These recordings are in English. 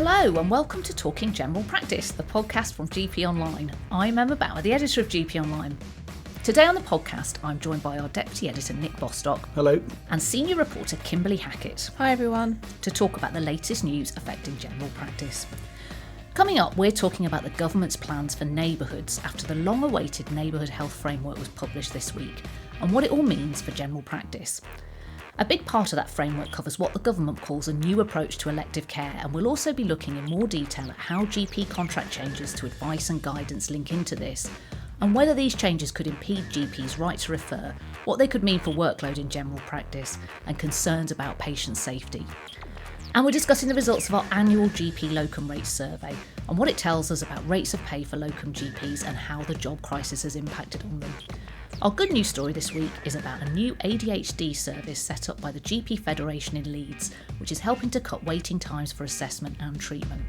Hello and welcome to Talking General Practice, the podcast from GP Online. I'm Emma Bauer, the editor of GP Online. Today on the podcast, I'm joined by our deputy editor, Nick Bostock. Hello. And senior reporter, Kimberley Hackett. Hi everyone. To talk about the latest news affecting general practice. Coming up, we're talking about the government's plans for neighbourhoods after the long-awaited Neighbourhood Health Framework was published this week, and what it all means for general practice. A big part of that framework covers what the government calls a new approach to elective care, and we'll also be looking in more detail at how GP contract changes to advice and guidance link into this, and whether these changes could impede GPs' right to refer, what they could mean for workload in general practice, and concerns about patient safety. And we're discussing the results of our annual GP locum rates survey and what it tells us about rates of pay for locum GPs and how the job crisis has impacted on them. Our good news story this week is about a new ADHD service set up by the GP Federation in Leeds, which is helping to cut waiting times for assessment and treatment.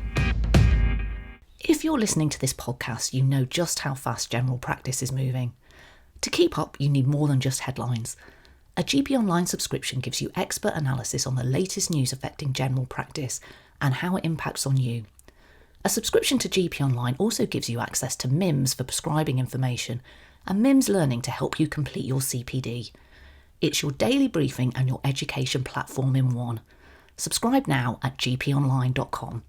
If you're listening to this podcast, you know just how fast general practice is moving. To keep up, you need more than just headlines. A GP Online subscription gives you expert analysis on the latest news affecting general practice and how it impacts on you. A subscription to GP Online also gives you access to MIMS for prescribing information and MIMS Learning to help you complete your CPD. It's your daily briefing and your education platform in one. Subscribe now at GPonline.com.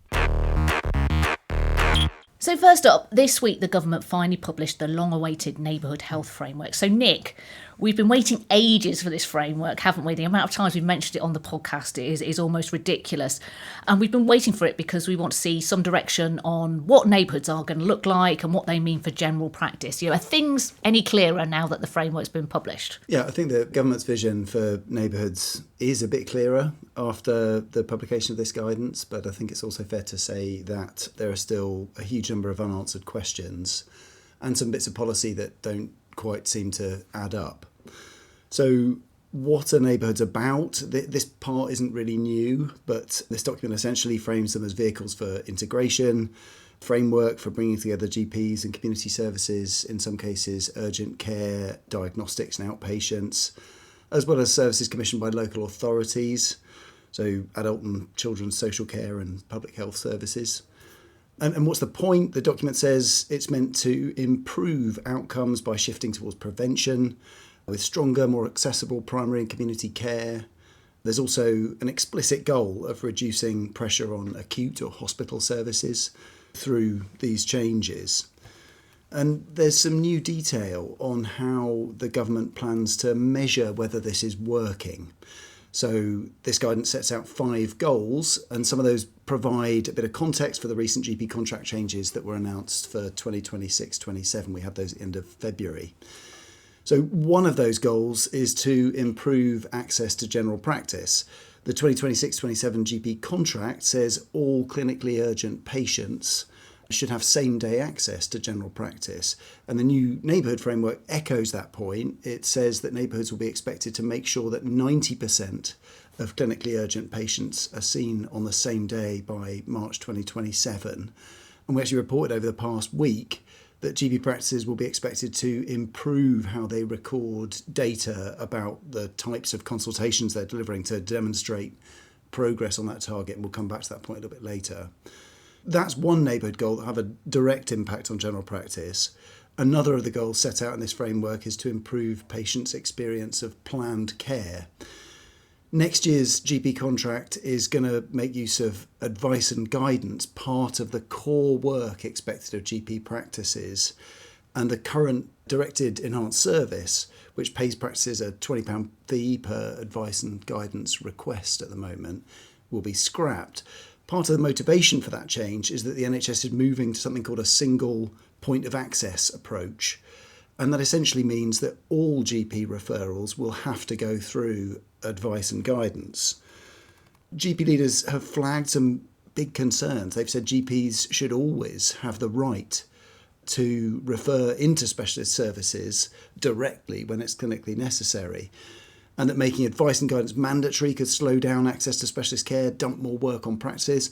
So first up, this week the government finally published the long-awaited Neighbourhood Health Framework. So Nick, we've been waiting ages for this framework, haven't we? The amount of times we've mentioned it on the podcast is almost ridiculous. And we've been waiting for it because we want to see some direction on what neighbourhoods are going to look like and what they mean for general practice. You know, are things any clearer now that the framework's been published? Yeah, I think the government's vision for neighbourhoods is a bit clearer after the publication of this guidance, but I think it's also fair to say that there are still a huge number of unanswered questions and some bits of policy that don't quite seem to add up. So what are neighbourhoods about? This part isn't really new, but this document essentially frames them as vehicles for integration, framework for bringing together GPs and community services, in some cases urgent care, diagnostics and outpatients, as well as services commissioned by local authorities, so adult and children's social care and public health services. And what's the point? The document says it's meant to improve outcomes by shifting towards prevention, with stronger, more accessible primary and community care. There's also an explicit goal of reducing pressure on acute or hospital services through these changes. And there's some new detail on how the government plans to measure whether this is working. So this guidance sets out 5 goals, and some of those provide a bit of context for the recent GP contract changes that were announced for 2026-27. We had those at the end of February. So one of those goals is to improve access to general practice. The 2026-27 GP contract says all clinically urgent patients should have same-day access to general practice. And the new neighbourhood framework echoes that point. It says that neighbourhoods will be expected to make sure that 90% of clinically urgent patients are seen on the same day by March 2027. And we actually reported over the past week that GP practices will be expected to improve how they record data about the types of consultations they're delivering to demonstrate progress on that target. And we'll come back to that point a little bit later. That's one neighbourhood goal that will have a direct impact on general practice. Another of the goals set out in this framework is to improve patients' experience of planned care. Next year's GP contract is going to make use of advice and guidance, part of the core work expected of GP practices. And the current directed enhanced service, which pays practices a £20 fee per advice and guidance request at the moment, will be scrapped. Part of the motivation for that change is that the NHS is moving to something called a single point of access approach. And that essentially means that all GP referrals will have to go through advice and guidance. GP leaders have flagged some big concerns. They've said GPs should always have the right to refer into specialist services directly when it's clinically necessary, and that making advice and guidance mandatory could slow down access to specialist care, dump more work on practices.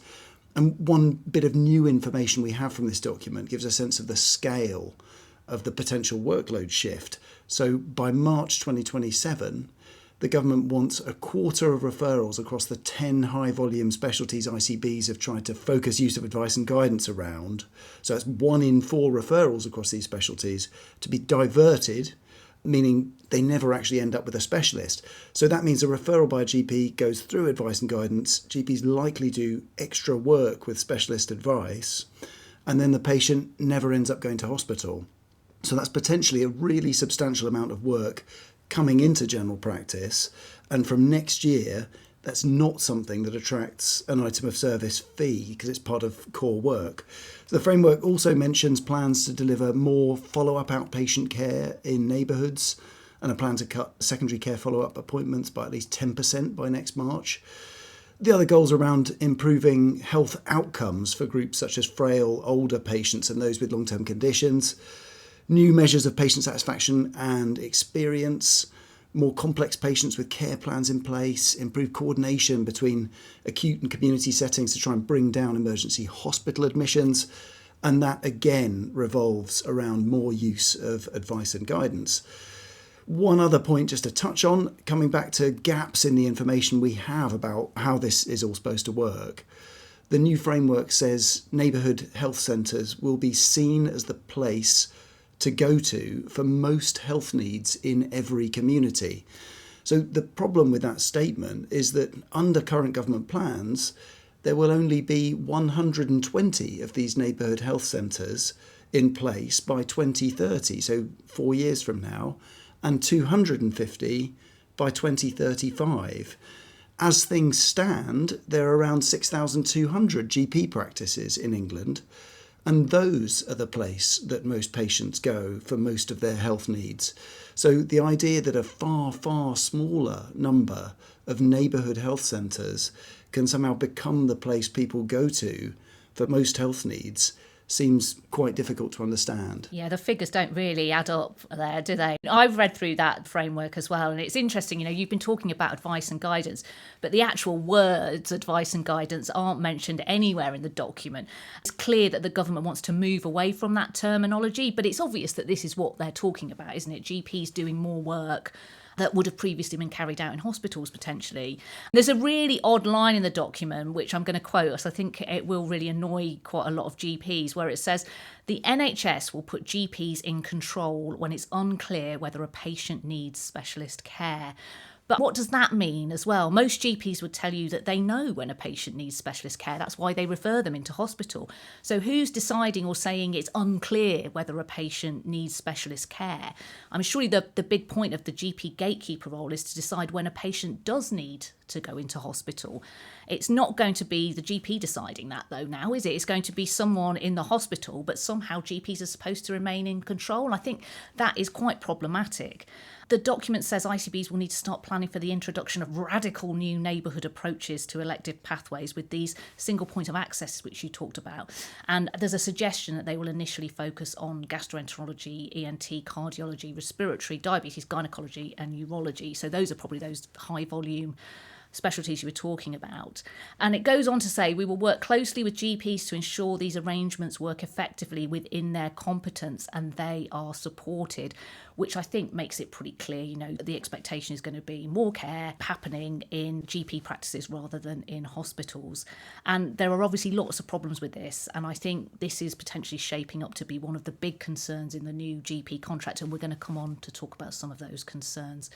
And one bit of new information we have from this document gives a sense of the scale of the potential workload shift. So by March 2027, the government wants a quarter of referrals across the 10 high-volume specialties ICBs have tried to focus use of advice and guidance around. So that's 1 in 4 referrals across these specialties to be diverted, meaning they never actually end up with a specialist. So that means a referral by a GP goes through advice and guidance. GPs likely do extra work with specialist advice, and then the patient never ends up going to hospital. So that's potentially a really substantial amount of work coming into general practice, and from next year that's not something that attracts an item of service fee because it's part of core work. So the framework also mentions plans to deliver more follow-up outpatient care in neighbourhoods and a plan to cut secondary care follow-up appointments by at least 10% by next March. The other goals are around improving health outcomes for groups such as frail, older patients and those with long-term conditions, new measures of patient satisfaction and experience, more complex patients with care plans in place, improved coordination between acute and community settings to try and bring down emergency hospital admissions. And that again revolves around more use of advice and guidance. One other point just to touch on, coming back to gaps in the information we have about how this is all supposed to work. The new framework says neighbourhood health centres will be seen as the place to go to for most health needs in every community. So the problem with that statement is that under current government plans, there will only be 120 of these neighbourhood health centres in place by 2030, so 4 years from now, and 250 by 2035. As things stand, there are around 6,200 GP practices in England, and those are the place that most patients go for most of their health needs. So the idea that a far, far smaller number of neighbourhood health centres can somehow become the place people go to for most health needs seems quite difficult to understand. Yeah, the figures don't really add up there, do they? I've read through that framework as well, and it's interesting, you've been talking about advice and guidance, but the actual words advice and guidance aren't mentioned anywhere in the document. It's clear that the government wants to move away from that terminology, but it's obvious that this is what they're talking about, isn't it? GPs doing more work that would have previously been carried out in hospitals potentially. There's a really odd line in the document, which I'm going to quote, so I think it will really annoy quite a lot of GPs, where it says, the NHS will put GPs in control when it's unclear whether a patient needs specialist care. But what does that mean as well? Most GPs would tell you that they know when a patient needs specialist care. That's why they refer them into hospital. So who's deciding or saying it's unclear whether a patient needs specialist care? Surely the big point of the GP gatekeeper role is to decide when a patient does need to go into hospital. It's not going to be the GP deciding that though now, is it? It's going to be someone in the hospital, but somehow GPs are supposed to remain in control. I think that is quite problematic. The document says ICBs will need to start planning for the introduction of radical new neighbourhood approaches to elective pathways with these single point of access, which you talked about. And there's a suggestion that they will initially focus on gastroenterology, ENT, cardiology, respiratory, diabetes, gynecology and urology. So those are probably those high volume specialties you were talking about. And it goes on to say, we will work closely with GPs to ensure these arrangements work effectively within their competence and they are supported, which I think makes it pretty clear, the expectation is going to be more care happening in GP practices rather than in hospitals. And there are obviously lots of problems with this, and I think this is potentially shaping up to be one of the big concerns in the new GP contract, and we're going to come on to talk about some of those concerns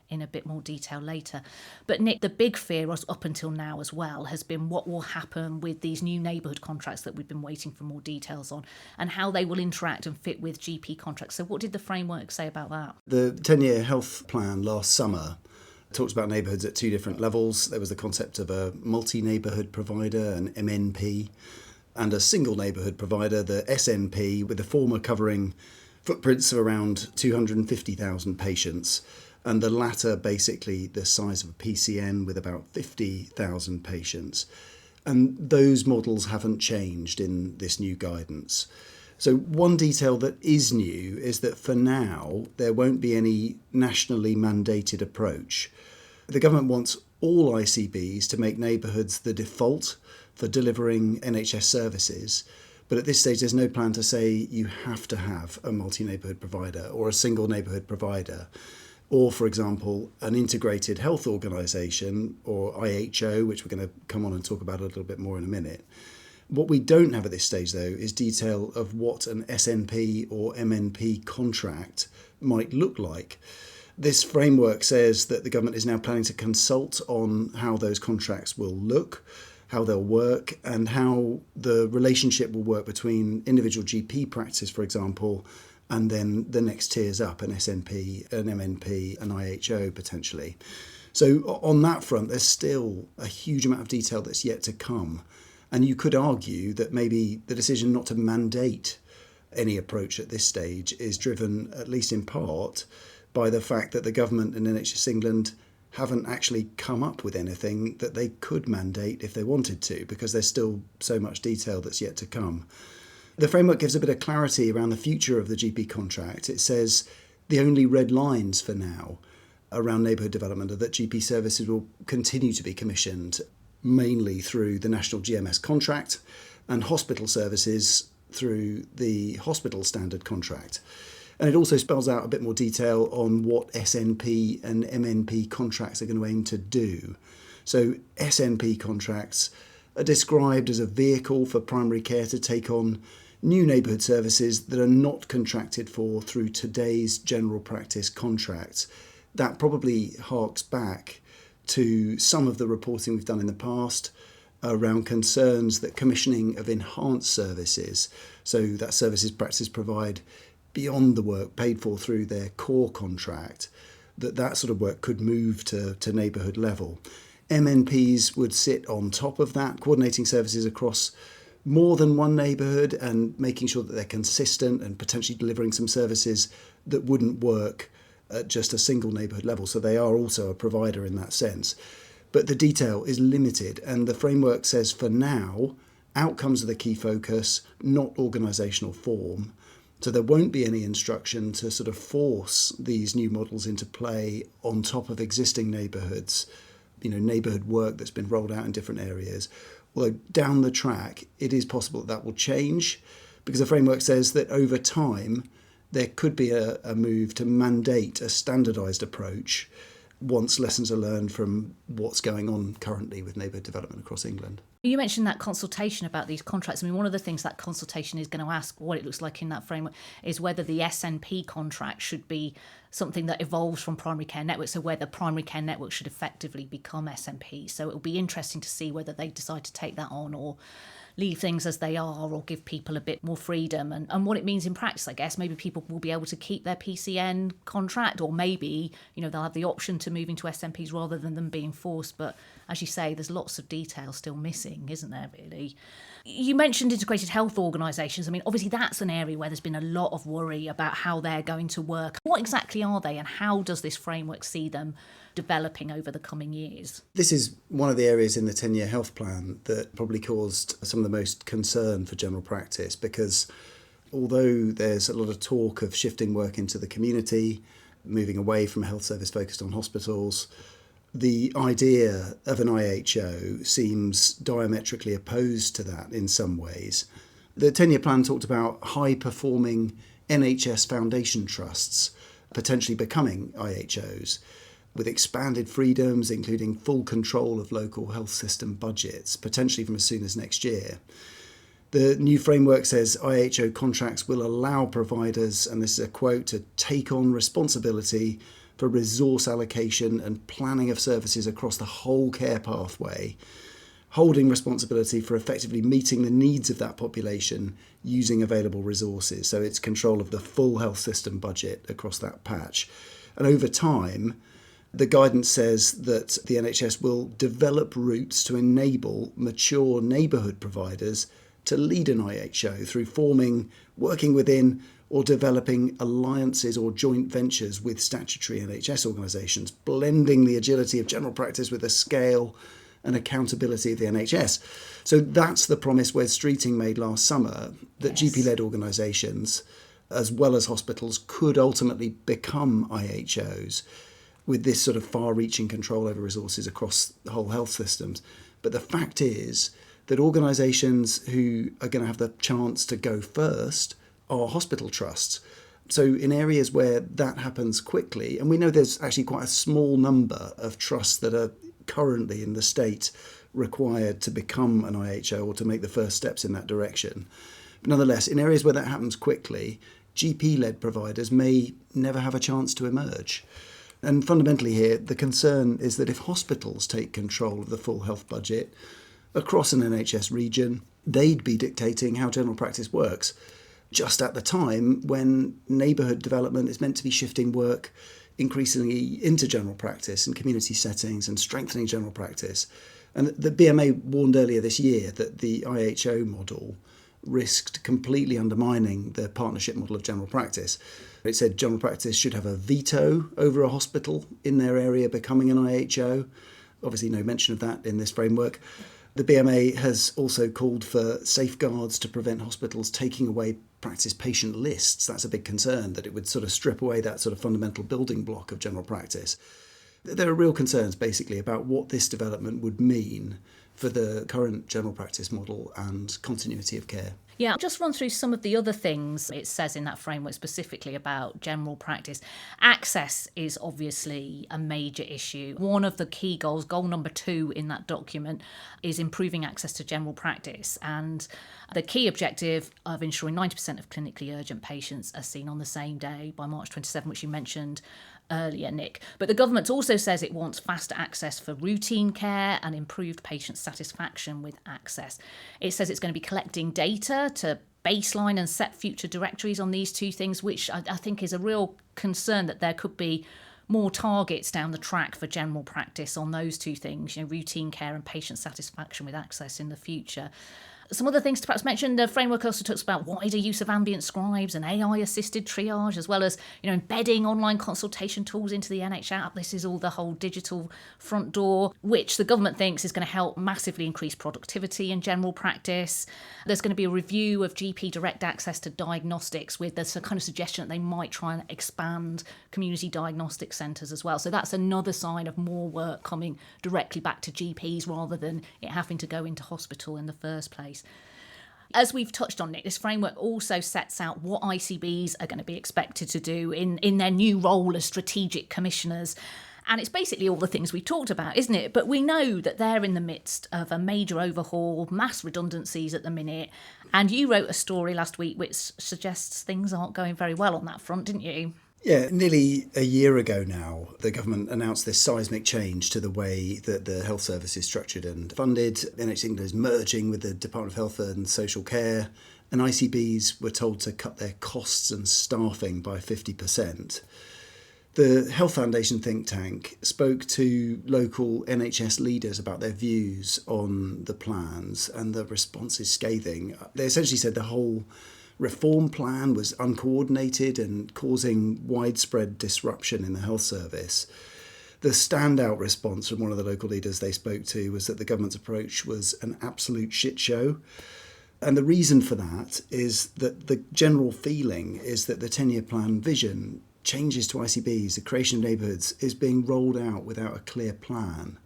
in a bit more detail later. But Nick, the big fear up until now as well has been what will happen with these new neighbourhood contracts that we've been waiting for more details on and how they will interact and fit with GP contracts. So what did the framework say about that? The 10-year health plan last summer talks about neighbourhoods at 2 different levels. There was the concept of a multi-neighbourhood provider, an MNP, and a single neighbourhood provider, the SNP, with the former covering footprints of around 250,000 patients, and the latter basically the size of a PCN with about 50,000 patients. And those models haven't changed in this new guidance. So one detail that is new is that for now, there won't be any nationally mandated approach. The government wants all ICBs to make neighbourhoods the default for delivering NHS services. But at this stage, there's no plan to say you have to have a multi-neighbourhood provider or a single neighbourhood provider. or, for example, an integrated health organisation, or IHO, which we're going to come on and talk about a little bit more in a minute. What we don't have at this stage, though, is detail of what an SNP or MNP contract might look like. This framework says that the government is now planning to consult on how those contracts will look, how they'll work, and how the relationship will work between individual GP practices, for example, and then the next tiers up, an SNP, an MNP, an IHO potentially. So on that front, there's still a huge amount of detail that's yet to come. And you could argue that maybe the decision not to mandate any approach at this stage is driven, at least in part, by the fact that the government and NHS England haven't actually come up with anything that they could mandate if they wanted to, because there's still so much detail that's yet to come. The framework gives a bit of clarity around the future of the GP contract. It says the only red lines for now around neighbourhood development are that GP services will continue to be commissioned mainly through the national GMS contract and hospital services through the hospital standard contract. And it also spells out a bit more detail on what SNP and MNP contracts are going to aim to do. So SNP contracts are described as a vehicle for primary care to take on new neighbourhood services that are not contracted for through today's general practice contracts. That probably harks back to some of the reporting we've done in the past around concerns that commissioning of enhanced services, so that services practices provide beyond the work paid for through their core contract, that sort of work could move to neighbourhood level. MNPs would sit on top of that, coordinating services across more than one neighbourhood and making sure that they're consistent and potentially delivering some services that wouldn't work at just a single neighbourhood level. So they are also a provider in that sense. But the detail is limited, and the framework says for now, outcomes are the key focus, not organisational form. So there won't be any instruction to sort of force these new models into play on top of existing neighbourhoods, neighbourhood work that's been rolled out in different areas. Although down the track, it is possible that will change, because the framework says that over time, there could be a move to mandate a standardised approach once lessons are learned from what's going on currently with neighbourhood development across England. You mentioned that consultation about these contracts. I mean, one of the things that consultation is going to ask, what it looks like in that framework, is whether the SNP contract should be something that evolves from primary care networks, so whether primary care networks should effectively become SNP. So it'll be interesting to see whether they decide to take that on or leave things as they are, or give people a bit more freedom, and what it means in practice, I guess. Maybe people will be able to keep their PCN contract, or maybe, they'll have the option to move into SNPs rather than them being forced. But as you say, there's lots of detail still missing, isn't there, really? You mentioned integrated health organisations. I mean, obviously that's an area where there's been a lot of worry about how they're going to work. What exactly are they, and how does this framework see them developing over the coming years? This is one of the areas in the 10-year health plan that probably caused some of the most concern for general practice, because although there's a lot of talk of shifting work into the community, moving away from a health service focused on hospitals, the idea of an IHO seems diametrically opposed to that in some ways. The 10-year plan talked about high-performing NHS foundation trusts potentially becoming IHOs, with expanded freedoms, including full control of local health system budgets, potentially from as soon as next year. The new framework says IHO contracts will allow providers, and this is a quote, to take on responsibility for resource allocation and planning of services across the whole care pathway, holding responsibility for effectively meeting the needs of that population using available resources. So it's control of the full health system budget across that patch. And over time, the guidance says that the NHS will develop routes to enable mature neighbourhood providers to lead an IHO through forming, working within, or developing alliances or joint ventures with statutory NHS organisations, blending the agility of general practice with the scale and accountability of the NHS. So that's the promise Wes Streeting made last summer, that Yes. GP-led organisations, as well as hospitals, could ultimately become IHOs, with this sort of far-reaching control over resources across the whole health systems. But the fact is that organisations who are going to have the chance to go first are hospital trusts. So in areas where that happens quickly, and we know there's actually quite a small number of trusts that are currently in the state required to become an IHO or to make the first steps in that direction. But nonetheless, in areas where that happens quickly, GP-led providers may never have a chance to emerge. And fundamentally here, the concern is that if hospitals take control of the full health budget across an NHS region, they'd be dictating how general practice works, just at the time when neighbourhood development is meant to be shifting work increasingly into general practice and community settings and strengthening general practice. And the BMA warned earlier this year that the IHO model risked completely undermining the partnership model of general practice. It said general practice should have a veto over a hospital in their area becoming an IHO. Obviously no mention of that in this framework. The BMA has also called for safeguards to prevent hospitals taking away practice patient lists. That's a big concern, that it would sort of strip away that sort of fundamental building block of general practice. There are real concerns basically about what this development would mean for the current general practice model and continuity of care. Yeah, I'll just run through some of the other things it says in that framework specifically about general practice. Access is obviously a major issue. One of the key goals, goal number 2 in that document, is improving access to general practice. And the key objective of ensuring 90% of clinically urgent patients are seen on the same day by March 27, which you mentioned earlier, Nick. But the government also says it wants faster access for routine care and improved patient satisfaction with access. It says it's going to be collecting data to baseline and set future directories on these two things, which I think is a real concern, that there could be more targets down the track for general practice on those two things, routine care and patient satisfaction with access in the future. Some other things to perhaps mention, the framework also talks about wider use of ambient scribes and AI-assisted triage, as well as embedding online consultation tools into the NHS app. This is all the whole digital front door, which the government thinks is going to help massively increase productivity in general practice. There's going to be a review of GP direct access to diagnostics, with the kind of suggestion that they might try and expand community diagnostic centres as well. So that's another sign of more work coming directly back to GPs rather than it having to go into hospital in the first place. As we've touched on, Nick, this framework also sets out what ICBs are going to be expected to do in their new role as strategic commissioners. And it's basically all the things we've talked about, isn't it? But we know that they're in the midst of a major overhaul, mass redundancies at the minute. And you wrote a story last week which suggests things aren't going very well on that front, didn't you? Yeah, nearly a year ago now, the government announced this seismic change to the way that the health service is structured and funded. NHS England is merging with the Department of Health and Social Care, and ICBs were told to cut their costs and staffing by 50%. The Health Foundation think tank spoke to local NHS leaders about their views on the plans, and the response is scathing. They essentially said the whole reform plan was uncoordinated and causing widespread disruption in the health service. The standout response from one of the local leaders they spoke to was that the government's approach was an absolute shit show. And the reason for that is that the general feeling is that the 10-year plan vision, changes to ICBs, the creation of neighbourhoods, is being rolled out without a clear plan.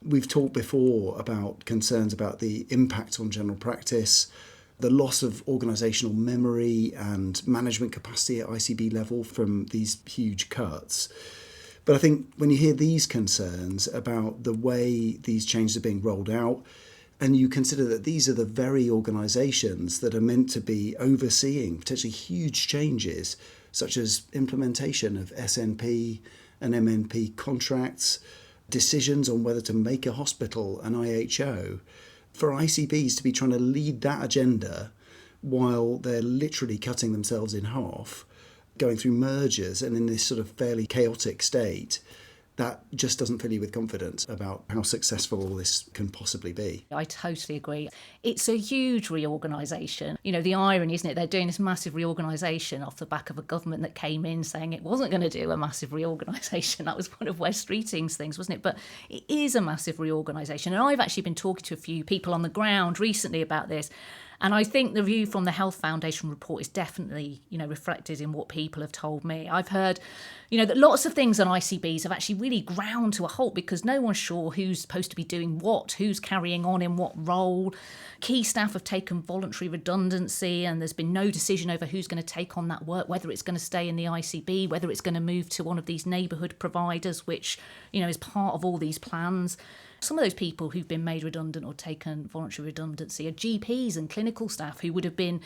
We've talked before about concerns about the impact on general practice, the loss of organisational memory and management capacity at ICB level from these huge cuts. But I think when you hear these concerns about the way these changes are being rolled out, and you consider that these are the very organisations that are meant to be overseeing potentially huge changes, such as implementation of SNP and MNP contracts, decisions on whether to make a hospital an IHO, for ICBs to be trying to lead that agenda while they're literally cutting themselves in half, going through mergers and in this sort of fairly chaotic state, that just doesn't fill you with confidence about how successful all this can possibly be. I totally agree. It's a huge reorganisation. The irony, isn't it? They're doing this massive reorganisation off the back of a government that came in saying it wasn't going to do a massive reorganisation. That was one of Wes Streeting's things, wasn't it? But it is a massive reorganisation. And I've actually been talking to a few people on the ground recently about this. And I think the view from the Health Foundation report is definitely, reflected in what people have told me. I've heard, that lots of things on ICBs have actually really ground to a halt because no one's sure who's supposed to be doing what, who's carrying on in what role. Key staff have taken voluntary redundancy and there's been no decision over who's going to take on that work, whether it's going to stay in the ICB, whether it's going to move to one of these neighbourhood providers, which, is part of all these plans. Some of those people who've been made redundant or taken voluntary redundancy are GPs and clinical staff who would have been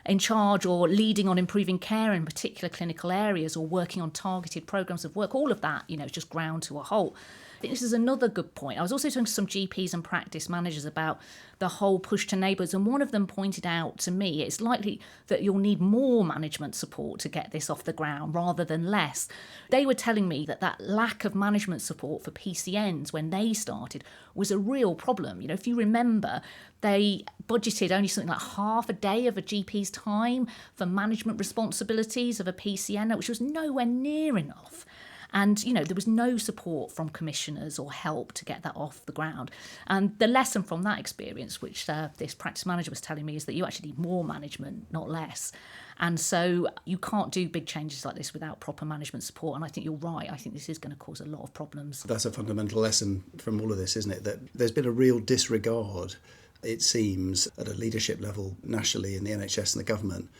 in charge or leading on improving care in particular clinical areas or working on targeted programmes of work. All of that, is just ground to a halt. I think this is another good point. I was also talking to some GPs and practice managers about the whole push to neighbourhoods, and one of them pointed out to me it's likely that you'll need more management support to get this off the ground rather than less. They were telling me that lack of management support for PCNs when they started was a real problem. If you remember, they budgeted only something like half a day of a GP's time for management responsibilities of a PCN, which was nowhere near enough. And, there was no support from commissioners or help to get that off the ground. And the lesson from that experience, which this practice manager was telling me, is that you actually need more management, not less. And so you can't do big changes like this without proper management support. And I think you're right. I think this is going to cause a lot of problems. That's a fundamental lesson from all of this, isn't it? That there's been a real disregard, it seems, at a leadership level nationally in the NHS and the government.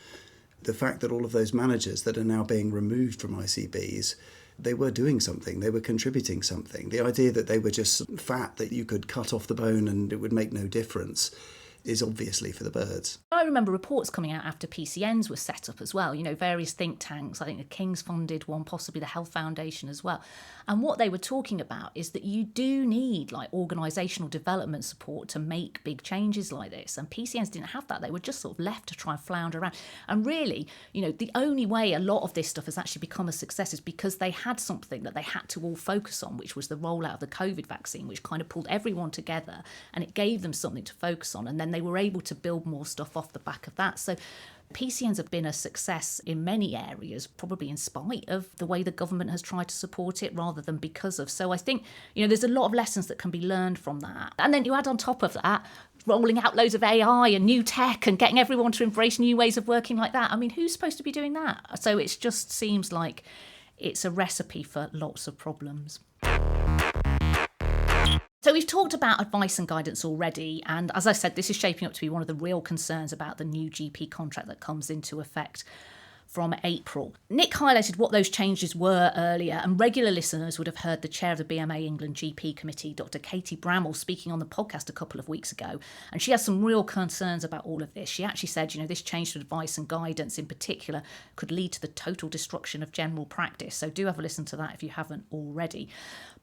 The fact that all of those managers that are now being removed from ICBs, they were doing something, they were contributing something. The idea that they were just fat that you could cut off the bone and it would make no difference is obviously for the birds. I remember reports coming out after PCNs were set up as well, various think tanks, I think the King's funded one, possibly the Health Foundation as well. And what they were talking about is that you do need organisational development support to make big changes like this. And PCNs didn't have that. They were just sort of left to try and flounder around. And really, the only way a lot of this stuff has actually become a success is because they had something that they had to all focus on, which was the rollout of the COVID vaccine, which kind of pulled everyone together and it gave them something to focus on. And then they were able to build more stuff off the back of that. So PCNs have been a success in many areas, probably in spite of the way the government has tried to support it rather than because of. So I think, there's a lot of lessons that can be learned from that. And then you add on top of that, rolling out loads of AI and new tech and getting everyone to embrace new ways of working like that. I mean, who's supposed to be doing that? So it just seems like it's a recipe for lots of problems. So we've talked about advice and guidance already, and as I said, this is shaping up to be one of the real concerns about the new GP contract that comes into effect from April. Nick highlighted what those changes were earlier, and regular listeners would have heard the chair of the BMA England GP Committee, Dr. Katie Bramwell, speaking on the podcast a couple of weeks ago, and she has some real concerns about all of this. She actually said, this change to advice and guidance in particular could lead to the total destruction of general practice, so do have a listen to that if you haven't already.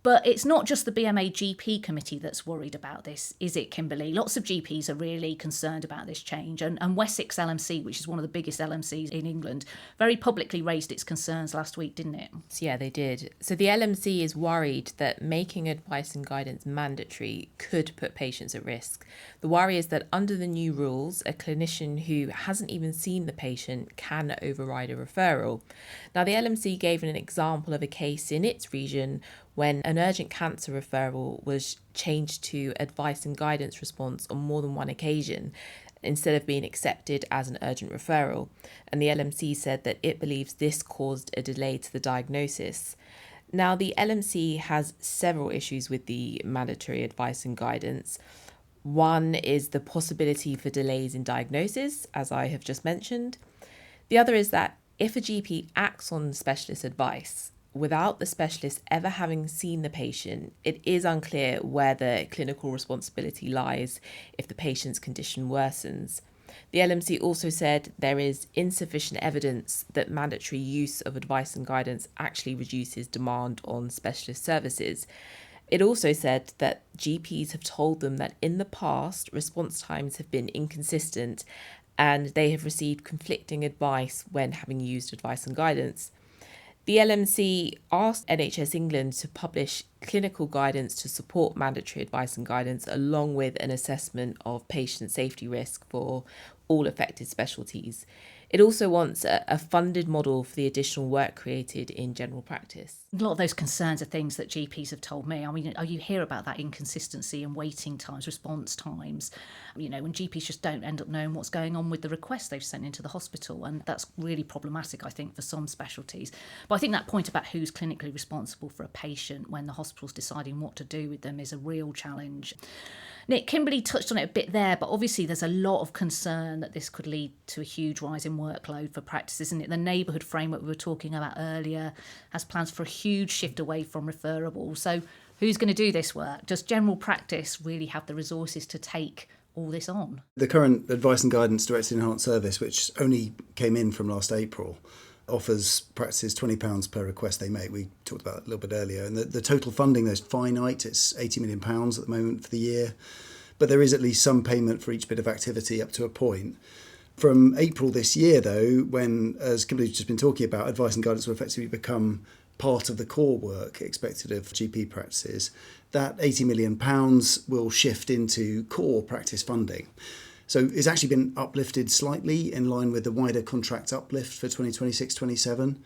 But it's not just the BMA GP Committee that's worried about this, is it, Kimberley? Lots of GPs are really concerned about this change. And Wessex LMC, which is one of the biggest LMCs in England, very publicly raised its concerns last week, didn't it? Yeah, they did. So the LMC is worried that making advice and guidance mandatory could put patients at risk. The worry is that under the new rules, a clinician who hasn't even seen the patient can override a referral. Now, the LMC gave an example of a case in its region when an urgent cancer referral was changed to advice and guidance response on more than one occasion, instead of being accepted as an urgent referral. And the LMC said that it believes this caused a delay to the diagnosis. Now, the LMC has several issues with the mandatory advice and guidance. One is the possibility for delays in diagnosis, as I have just mentioned. The other is that if a GP acts on specialist advice without the specialist ever having seen the patient, it is unclear where the clinical responsibility lies if the patient's condition worsens. The LMC also said there is insufficient evidence that mandatory use of advice and guidance actually reduces demand on specialist services. It also said that GPs have told them that in the past, response times have been inconsistent and they have received conflicting advice when having used advice and guidance. The LMC asked NHS England to publish clinical guidance to support mandatory advice and guidance, along with an assessment of patient safety risk for all affected specialties. It also wants a funded model for the additional work created in general practice. A lot of those concerns are things that GPs have told me. I mean, you hear about that inconsistency in waiting times, response times, when GPs just don't end up knowing what's going on with the request they've sent into the hospital. And that's really problematic, I think, for some specialties. But I think that point about who's clinically responsible for a patient when the hospital's deciding what to do with them is a real challenge. Nick, Kimberley touched on it a bit there, but obviously there's a lot of concern that this could lead to a huge rise in workload for practice, isn't it? The neighbourhood framework we were talking about earlier has plans for a huge shift away from referrable. So who's going to do this work? Does general practice really have the resources to take all this on? The current Advice and Guidance Directed Enhanced Service, which only came in from last April, offers practices £20 per request they make. We talked about it a little bit earlier. And the total funding, there's finite. It's £80 million at the moment for the year. But there is at least some payment for each bit of activity up to a point. From April this year, though, when, as Kimberley's just been talking about, advice and guidance will effectively become part of the core work expected of GP practices, that £80 million will shift into core practice funding. So it's actually been uplifted slightly in line with the wider contract uplift for 2026-27.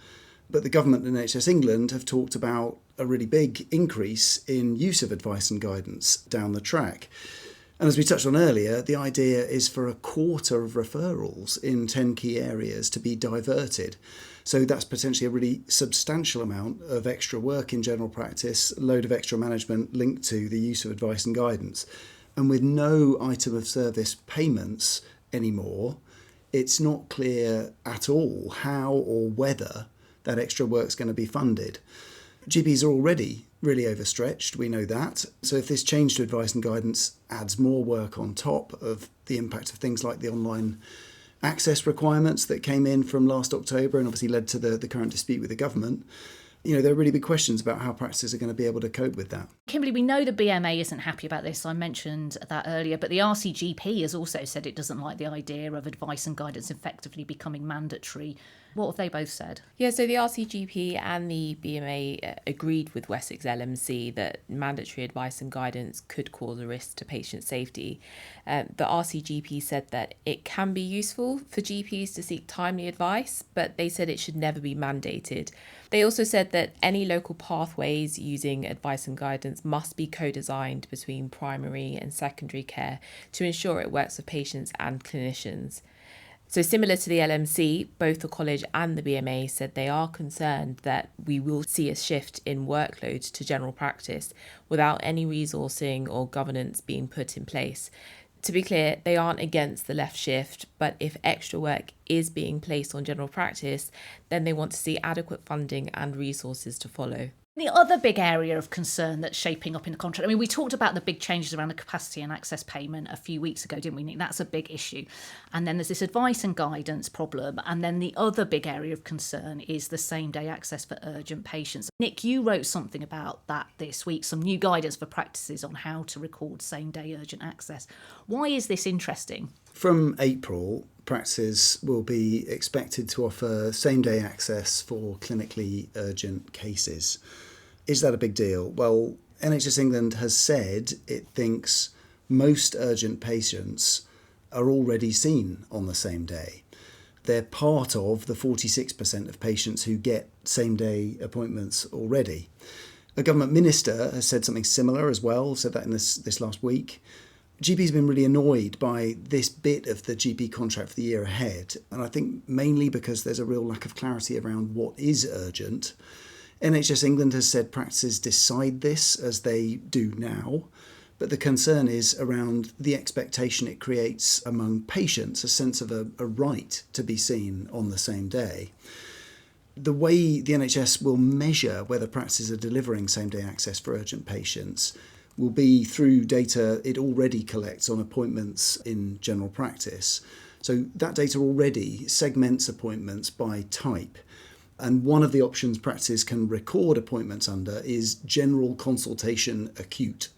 But the government and NHS England have talked about a really big increase in use of advice and guidance down the track. And as we touched on earlier, the idea is for a quarter of referrals in 10 key areas to be diverted. So that's potentially a really substantial amount of extra work in general practice, a load of extra management linked to the use of advice and guidance. And with no item of service payments anymore, it's not clear at all how or whether that extra work's going to be funded. GPs are already really overstretched, we know that. So if this change to advice and guidance adds more work on top of the impact of things like the online access requirements that came in from last October and obviously led to the current dispute with the government, there are really big questions about how practices are going to be able to cope with that. Kimberley, we know the BMA isn't happy about this. I mentioned that earlier, but the RCGP has also said it doesn't like the idea of advice and guidance effectively becoming mandatory. What have they both said? Yeah, so the RCGP and the BMA agreed with Wessex LMC that mandatory advice and guidance could cause a risk to patient safety. The RCGP said that it can be useful for GPs to seek timely advice, but they said it should never be mandated. They also said that any local pathways using advice and guidance must be co-designed between primary and secondary care to ensure it works for patients and clinicians. So similar to the LMC, both the college and the BMA said they are concerned that we will see a shift in workload to general practice without any resourcing or governance being put in place. To be clear, they aren't against the left shift, but if extra work is being placed on general practice, then they want to see adequate funding and resources to follow. The other big area of concern that's shaping up in the contract, we talked about the big changes around the capacity and access payment a few weeks ago, didn't we, Nick? That's a big issue. And then there's this advice and guidance problem. And then the other big area of concern is the same-day access for urgent patients. Nick, you wrote something about that this week, some new guidance for practices on how to record same-day urgent access. Why is this interesting? From April, practices will be expected to offer same-day access for clinically urgent cases. Is that a big deal? Well, NHS England has said it thinks most urgent patients are already seen on the same day. They're part of the 46% of patients who get same-day appointments already. A government minister has said something similar as well, said that in this last week. GPs have been really annoyed by this bit of the GP contract for the year ahead, and I think mainly because there's a real lack of clarity around what is urgent. NHS England has said practices decide this as they do now, but the concern is around the expectation it creates among patients, a sense of a right to be seen on the same day. The way the NHS will measure whether practices are delivering same-day access for urgent patients will be through data it already collects on appointments in general practice. So that data already segments appointments by type. And one of the options practices can record appointments under is general consultation acute.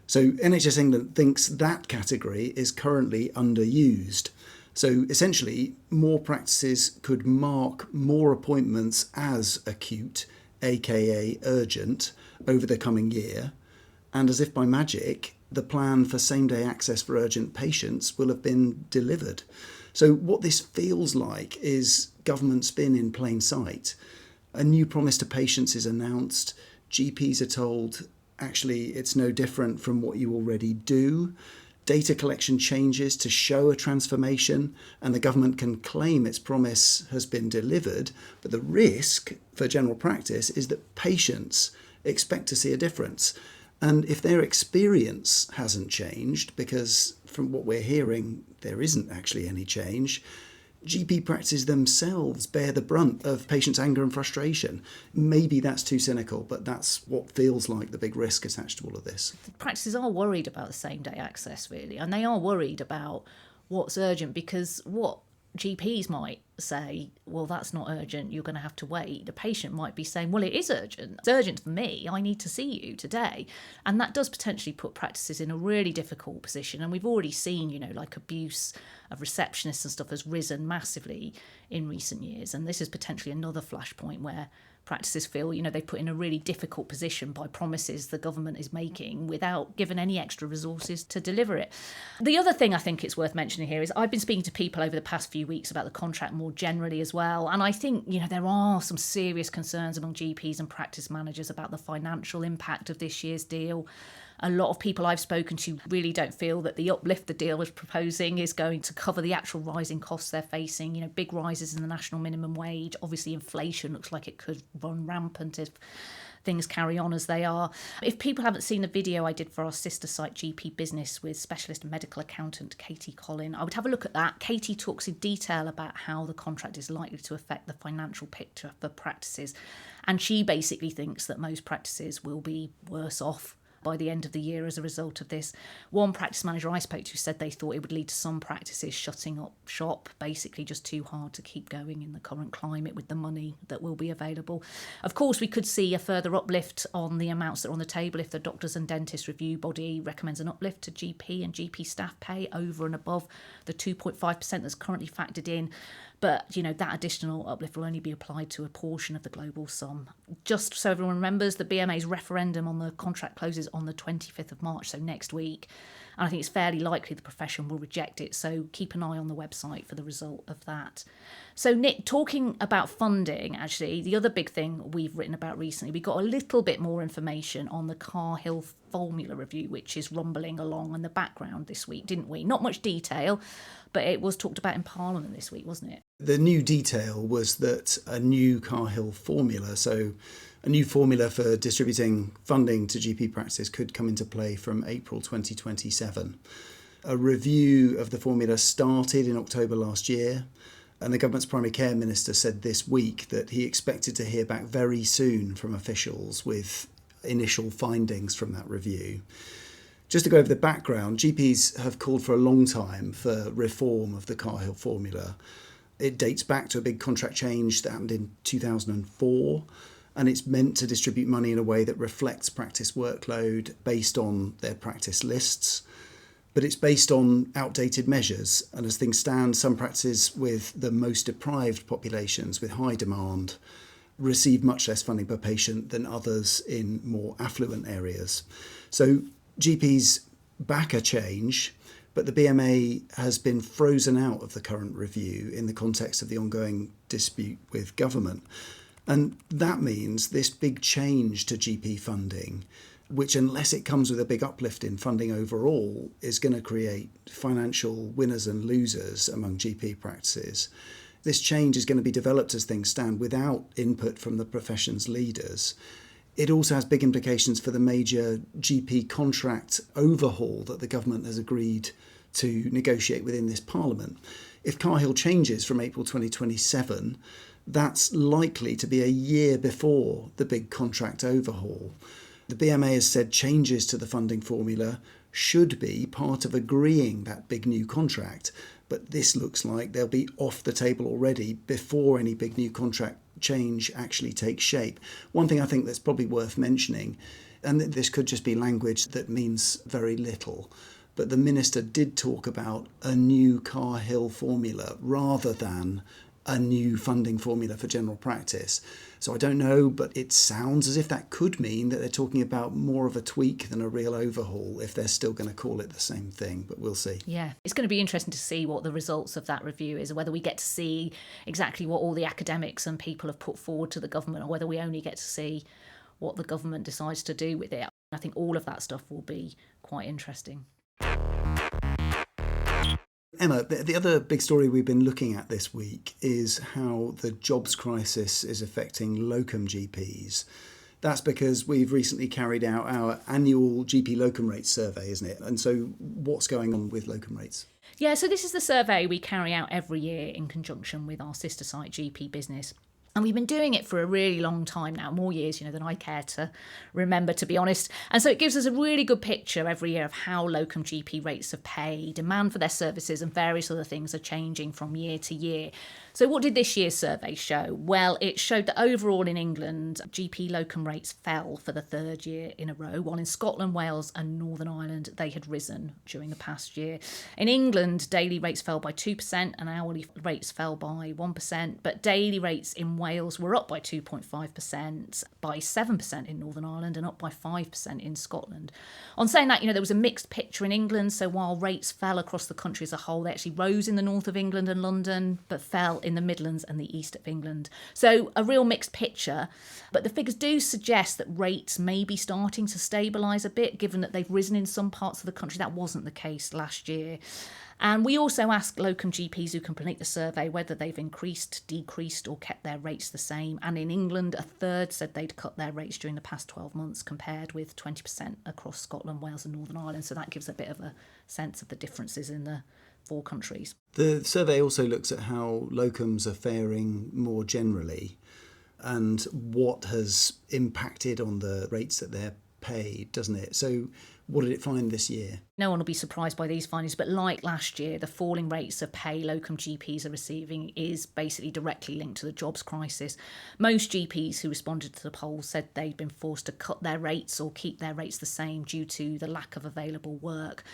So NHS England thinks that category is currently underused. So essentially, more practices could mark more appointments as acute, aka urgent, over the coming year. And as if by magic, the plan for same-day access for urgent patients will have been delivered. So what this feels like is government spin in plain sight. A new promise to patients is announced. GPs are told, actually, it's no different from what you already do. Data collection changes to show a transformation, and the government can claim its promise has been delivered. But the risk for general practice is that patients expect to see a difference. And if their experience hasn't changed, because from what we're hearing, there isn't actually any change, GP practices themselves bear the brunt of patients' anger and frustration. Maybe that's too cynical, but that's what feels like the big risk attached to all of this. Practices are worried about the same-day access, really, and they are worried about what's urgent, because what GPs might say, well, that's not urgent, you're going to have to wait. The patient might be saying, well, it is urgent. It's urgent for me. I need to see you today. And that does potentially put practices in a really difficult position. And we've already seen, like abuse of receptionists and stuff has risen massively in recent years. And this is potentially another flashpoint where practices feel, they put in a really difficult position by promises the government is making without giving any extra resources to deliver it. The other thing I think it's worth mentioning here is I've been speaking to people over the past few weeks about the contract more generally as well. And I think, there are some serious concerns among GPs and practice managers about the financial impact of this year's deal. A lot of people I've spoken to really don't feel that the uplift the deal is proposing is going to cover the actual rising costs they're facing. Big rises in the national minimum wage. Obviously, inflation looks like it could run rampant if things carry on as they are. If people haven't seen the video I did for our sister site GP Business with specialist medical accountant Katie Collin, I would have a look at that. Katie talks in detail about how the contract is likely to affect the financial picture for practices. And she basically thinks that most practices will be worse off by the end of the year as a result of this. One practice manager I spoke to said they thought it would lead to some practices shutting up shop, basically just too hard to keep going in the current climate with the money that will be available. Of course, we could see a further uplift on the amounts that are on the table if the Doctors and Dentists Review Body recommends an uplift to GP and GP staff pay over and above the 2.5% that's currently factored in. But, that additional uplift will only be applied to a portion of the global sum. Just so everyone remembers, the BMA's referendum on the contract closes on the 25th of March, so next week. And I think it's fairly likely the profession will reject it, so keep an eye on the website for the result of that. So, Nick, talking about funding, actually, the other big thing we've written about recently, we got a little bit more information on the Cahill formula review, which is rumbling along in the background this week, didn't we? Not much detail, but it was talked about in Parliament this week, wasn't it? The new detail was that a new Cahill formula, so a new formula for distributing funding to GP practices, could come into play from April 2027. A review of the formula started in October last year, and the government's primary care minister said this week that he expected to hear back very soon from officials with initial findings from that review. Just to go over the background, GPs have called for a long time for reform of the Cahill formula. It dates back to a big contract change that happened in 2004, and it's meant to distribute money in a way that reflects practice workload based on their practice lists. But it's based on outdated measures, and as things stand, some practices with the most deprived populations with high demand receive much less funding per patient than others in more affluent areas. So GPs back a change, but the BMA has been frozen out of the current review in the context of the ongoing dispute with government. And that means this big change to GP funding, which, unless it comes with a big uplift in funding overall, is going to create financial winners and losers among GP practices. This change is going to be developed as things stand without input from the profession's leaders. It also has big implications for the major GP contract overhaul that the government has agreed to negotiate within this Parliament. If Cahill changes from April 2027, that's likely to be a year before the big contract overhaul. The BMA has said changes to the funding formula should be part of agreeing that big new contract, but this looks like they'll be off the table already before any big new contract change actually takes shape. One thing I think that's probably worth mentioning, and this could just be language that means very little, but the minister did talk about a new Cahill formula rather than a new funding formula for general practice. So I don't know, but it sounds as if that could mean that they're talking about more of a tweak than a real overhaul, if they're still going to call it the same thing, but we'll see. Yeah, it's going to be interesting to see what the results of that review is, whether we get to see exactly what all the academics and people have put forward to the government, or whether we only get to see what the government decides to do with it. I think all of that stuff will be quite interesting. Emma, the other big story we've been looking at this week is how the jobs crisis is affecting locum GPs. That's because we've recently carried out our annual GP locum rates survey, isn't it? And so what's going on with locum rates? Yeah, so this is the survey we carry out every year in conjunction with our sister site GP Business. And we've been doing it for a really long time now, more years, than I care to remember, to be honest. And so it gives us a really good picture every year of how locum GP rates of pay, demand for their services and various other things are changing from year to year. So what did this year's survey show? Well, it showed that overall in England, GP locum rates fell for the third year in a row, while in Scotland, Wales and Northern Ireland, they had risen during the past year. In England, daily rates fell by 2% and hourly rates fell by 1%, but daily rates in Wales were up by 2.5%, by 7% in Northern Ireland and up by 5% in Scotland. On saying that, there was a mixed picture in England, so while rates fell across the country as a whole, they actually rose in the north of England and London, but fell in the Midlands and the east of England. So a real mixed picture, but the figures do suggest that rates may be starting to stabilise a bit, given that they've risen in some parts of the country. That wasn't the case last year. And we also asked locum GPs who complete the survey whether they've increased, decreased or kept their rates the same. And in England, a third said they'd cut their rates during the past 12 months, compared with 20% across Scotland, Wales and Northern Ireland. So that gives a bit of a sense of the differences in the four countries. The survey also looks at how locums are faring more generally and what has impacted on the rates that they're paid, doesn't it? So what did it find this year? No one will be surprised by these findings, but like last year, the falling rates of pay locum GPs are receiving is basically directly linked to the jobs crisis. Most GPs who responded to the poll said they'd been forced to cut their rates or keep their rates the same due to the lack of available work.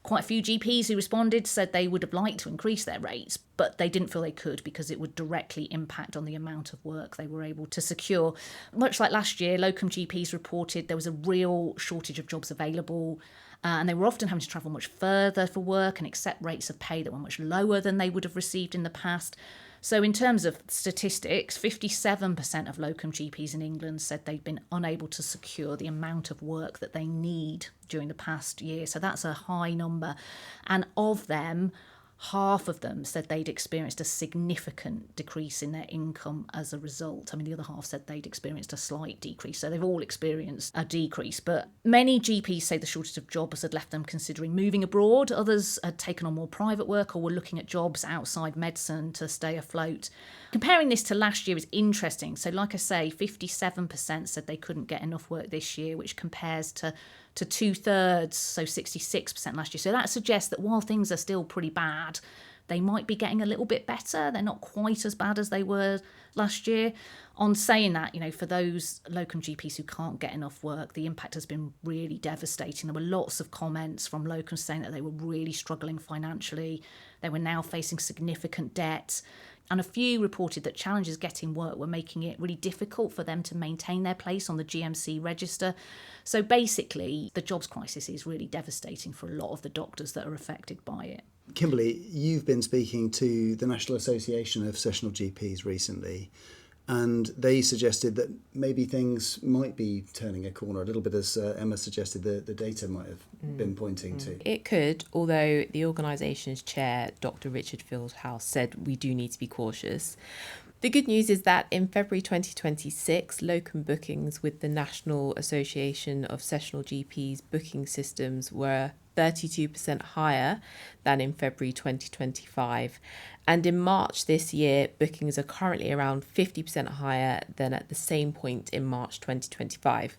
Quite a few GPs who responded said they would have liked to increase their rates, but they didn't feel they could because it would directly impact on the amount of work they were able to secure. Much like last year, locum GPs reported there was a real shortage of jobs available, and they were often having to travel much further for work and accept rates of pay that were much lower than they would have received in the past. So in terms of statistics, 57% of locum GPs in England said they'd been unable to secure the amount of work that they need during the past year. So that's a high number. And of them, half of them said they'd experienced a significant decrease in their income as a result. I mean, the other half said they'd experienced a slight decrease. So they've all experienced a decrease. But many GPs say the shortage of jobs had left them considering moving abroad. Others had taken on more private work or were looking at jobs outside medicine to stay afloat. Comparing this to last year is interesting. So like I say, 57% said they couldn't get enough work this year, which compares to 2/3, so 66% last year. So that suggests that while things are still pretty bad, they might be getting a little bit better. They're not quite as bad as they were last year. On saying that, for those locum GPs who can't get enough work, the impact has been really devastating. There were lots of comments from locums saying that they were really struggling financially. They were now facing significant debt. And a few reported that challenges getting work were making it really difficult for them to maintain their place on the GMC register. So basically, the jobs crisis is really devastating for a lot of the doctors that are affected by it. Kimberley, you've been speaking to the National Association of Sessional GPs recently, and they suggested that maybe things might be turning a corner a little bit, as Emma suggested the data might have been pointing to. It could, although the organisation's chair, Dr. Richard Fieldhouse, said we do need to be cautious. The good news is that in February 2026, locum bookings with the National Association of Sessional GPs booking systems were 32% higher than in February 2025. And in March this year, bookings are currently around 50% higher than at the same point in March 2025.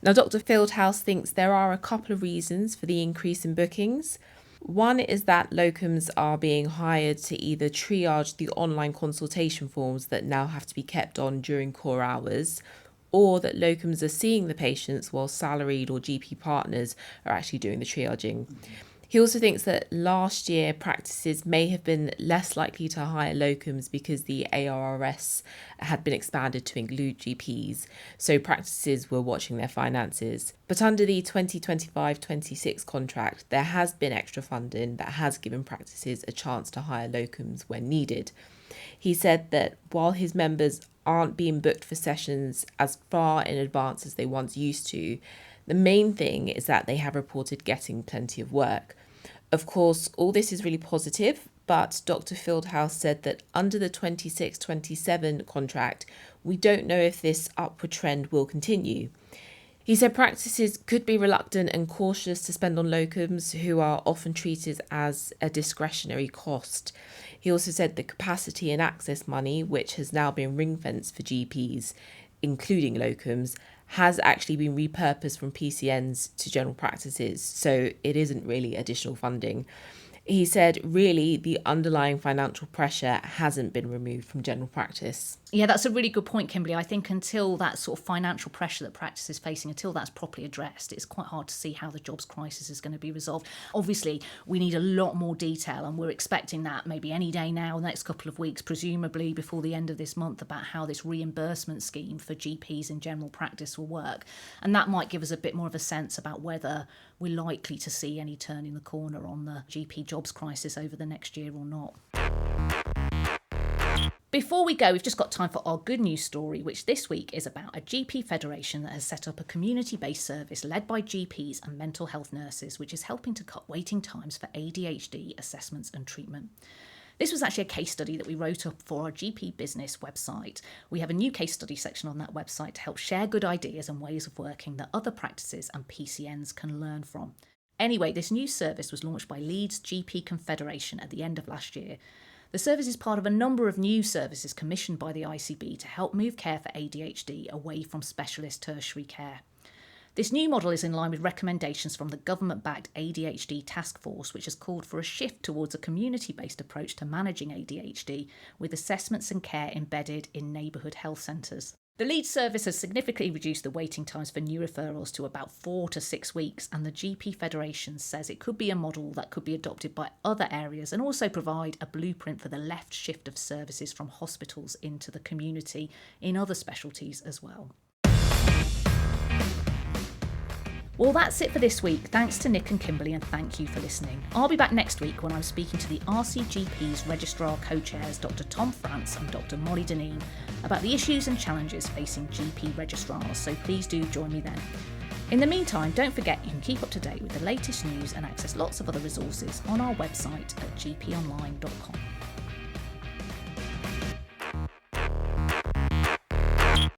Now, Dr. Fieldhouse thinks there are a couple of reasons for the increase in bookings. One is that locums are being hired to either triage the online consultation forms that now have to be kept on during core hours, or that locums are seeing the patients while salaried or GP partners are actually doing the triaging. He also thinks that last year practices may have been less likely to hire locums because the ARRS had been expanded to include GPs, so practices were watching their finances. But under the 2025-26 contract, there has been extra funding that has given practices a chance to hire locums when needed. He said that while his members aren't being booked for sessions as far in advance as they once used to, the main thing is that they have reported getting plenty of work. Of course, all this is really positive, but Dr. Fieldhouse said that under the 26-27 contract, we don't know if this upward trend will continue. He said practices could be reluctant and cautious to spend on locums, who are often treated as a discretionary cost. He also said the capacity and access money, which has now been ring-fenced for GPs, including locums, has actually been repurposed from PCNs to general practices, so it isn't really additional funding. He said, really, the underlying financial pressure hasn't been removed from general practice. Yeah, that's a really good point, Kimberley. I think until that sort of financial pressure that practice is facing, until that's properly addressed, it's quite hard to see how the jobs crisis is going to be resolved. Obviously, we need a lot more detail, and we're expecting that maybe any day now, the next couple of weeks, presumably before the end of this month, about how this reimbursement scheme for GPs in general practice will work. And that might give us a bit more of a sense about whether we're likely to see any turning the corner on the GP jobs crisis over the next year or not. Before we go, we've just got time for our good news story, which this week is about a GP federation that has set up a community-based service led by GPs and mental health nurses, which is helping to cut waiting times for ADHD assessments and treatment. This was actually a case study that we wrote up for our GP business website. We have a new case study section on that website to help share good ideas and ways of working that other practices and PCNs can learn from. Anyway, this new service was launched by Leeds GP Confederation at the end of last year. The service is part of a number of new services commissioned by the ICB to help move care for ADHD away from specialist tertiary care. This new model is in line with recommendations from the government-backed ADHD task force, which has called for a shift towards a community-based approach to managing ADHD, with assessments and care embedded in neighbourhood health centres. The Leeds service has significantly reduced the waiting times for new referrals to about 4 to 6 weeks, and the GP Federation says it could be a model that could be adopted by other areas and also provide a blueprint for the left shift of services from hospitals into the community in other specialties as well. Well, that's it for this week. Thanks to Nick and Kimberley, and thank you for listening. I'll be back next week when I'm speaking to the RCGP's Registrar Co-Chairs Dr. Tom France and Dr. Molly Deneen about the issues and challenges facing GP registrars, so please do join me then. In the meantime, don't forget you can keep up to date with the latest news and access lots of other resources on our website at GPonline.com.